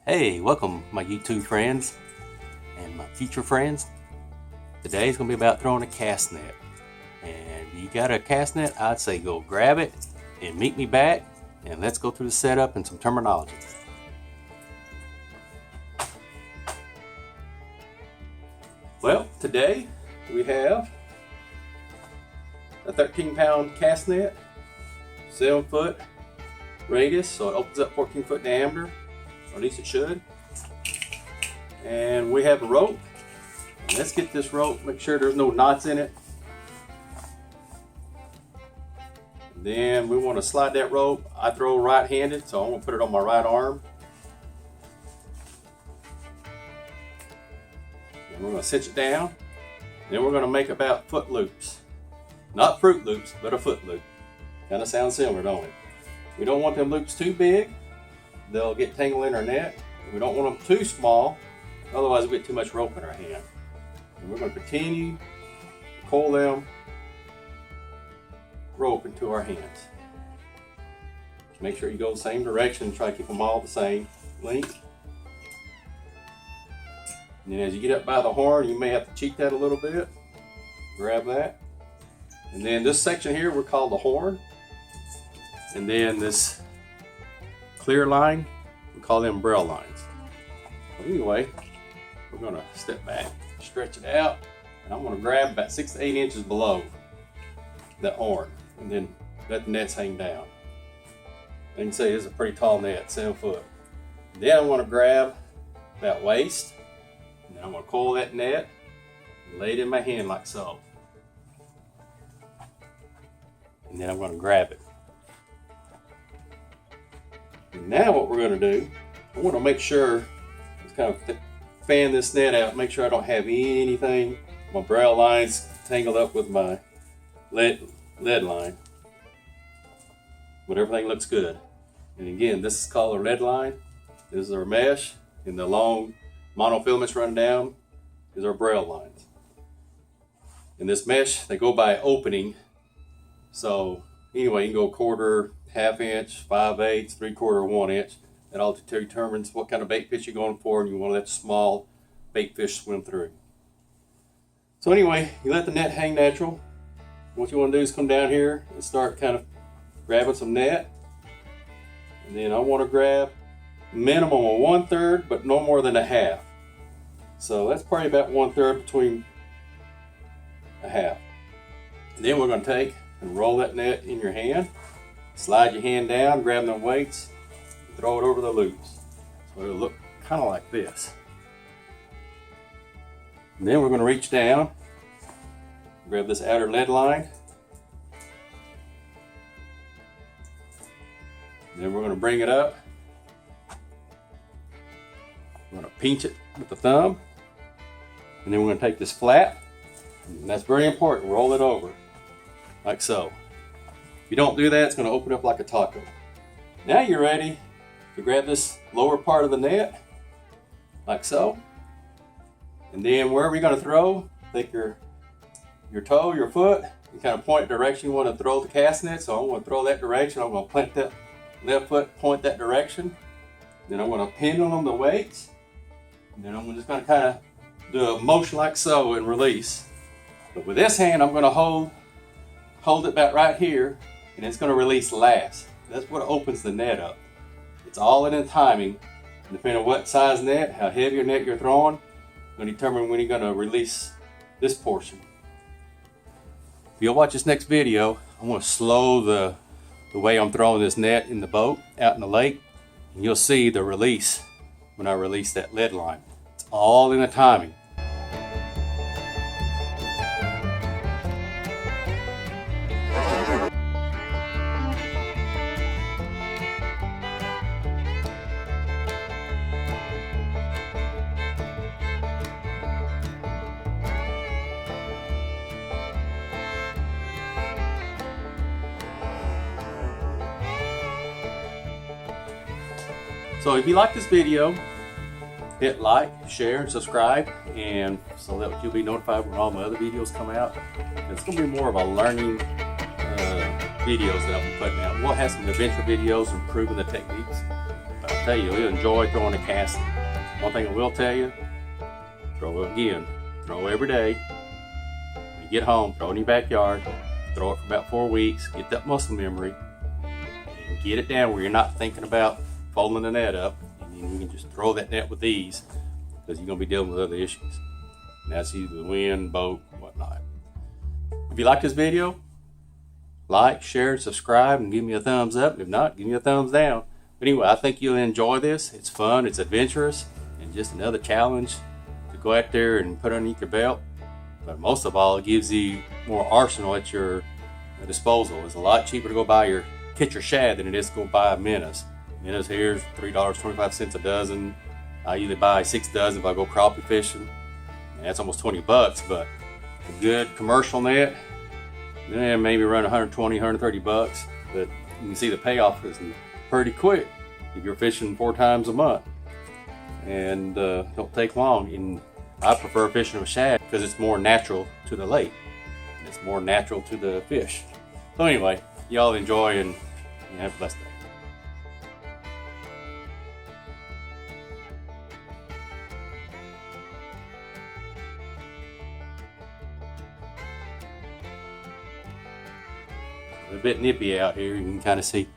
Hey, welcome my YouTube friends and my future friends. Today is going to be about throwing a cast net. And you got a cast net, I'd say go grab it and meet me back and let's go through the setup and some terminology. Well, today we have a 13-pound cast net, 7-foot radius, so it opens up 14-foot diameter. Or at least it should. And we have a rope. Let's get this rope, make sure there's no knots in it. And then we want to slide that rope. I throw right-handed, so I'm going to put it on my right arm. And we're going to cinch it down. Then we're going to make about foot loops. Not fruit loops, but a foot loop. Kind of sounds similar, don't it? We don't want them loops too big. They'll get tangled in our net. We don't want them too small, otherwise we'll get too much rope in our hand. And we're going to continue to coil them rope into our hands. Just make sure you go the same direction and try to keep them all the same length. And then as you get up by the horn, you may have to cheat that a little bit. Grab that. And then this section here we call the horn. And then this clear line, we call them braille lines. So anyway, we're going to step back, stretch it out, and I'm going to grab about 6 to 8 inches below that horn, and then let the nets hang down. You can see this is a pretty tall net, 7 foot. Then I want to grab that waist, and then I'm going to coil that net and lay it in my hand like so. And then I'm going to grab it. And now what we're going to do, I want to make sure, just kind of fan this net out, make sure I don't have anything, my braille lines tangled up with my lead line. But everything looks good. And again, this is called our lead line. This is our mesh, and the long monofilaments run down is our braille lines. And this mesh, they go by opening. So anyway, you can go quarter, half inch, 5/8, 3/4, 1 inch. That all determines what kind of bait fish you're going for, and you want to let the small bait fish swim through. So anyway, you let the net hang natural. What you want to do is come down here and start kind of grabbing some net. And then I want to grab a minimum of 1/3, but no more than a half. So that's probably about 1/3 between a half. And then we're going to take and roll that net in your hand. Slide your hand down, grab them weights, throw it over the loops. So it'll look kind of like this. And then we're going to reach down, grab this outer lead line. And then we're going to bring it up. We're going to pinch it with the thumb. And then we're going to take this flap, and that's very important, roll it over, like so. If you don't do that, it's going to open up like a taco. Now you're ready to grab this lower part of the net, like so. And then wherever you're going to throw, take your toe, your foot, and kind of point the direction you want to throw the cast net. So I'm going to throw that direction. I'm going to plant that left foot, point that direction. Then I'm going to pendulum the weights. And then I'm just going to kind of do a motion like so and release. But with this hand, I'm going to hold it about right here, and it's going to release last. That's what opens the net up. It's all in the timing. Depending on what size net, how heavy your net you're throwing, going to determine when you're going to release this portion. If you'll watch this next video, I'm going to slow the way I'm throwing this net in the boat out in the lake, and you'll see the release when I release that lead line. It's all in the timing. So if you like this video, hit like, share, and subscribe, and so that you'll be notified when all my other videos come out. It's going to be more of a learning videos that I'll be putting out. We'll have some adventure videos improving the techniques. tell you, you'll enjoy throwing a cast. One thing I will tell you, throw every day. When you get home, throw in your backyard, throw it for about 4 weeks, get that muscle memory, and get it down where you're not thinking about folding the net up, and you can just throw that net with ease, because you're going to be dealing with other issues. And that's either the wind, boat, whatnot. If you like this video, like, share, subscribe, and give me a thumbs up. If not, give me a thumbs down. But anyway, I think you'll enjoy this. It's fun, it's adventurous, and just another challenge to go out there and put underneath your belt. But most of all, it gives you more arsenal at your disposal. It's a lot cheaper to go catch your shad than it is to go buy minnows. Minnows here is $3.25 a dozen. I usually buy 6 dozen if I go crappie fishing. And that's almost $20, but a good commercial net, then maybe around $120, $130. But you can see the payoff is pretty quick if you're fishing 4 times a month. And don't take long. And I prefer fishing with shad because it's more natural to the lake. And it's more natural to the fish. So anyway, y'all enjoy and have a blessed day. A bit nippy out here, you can kind of see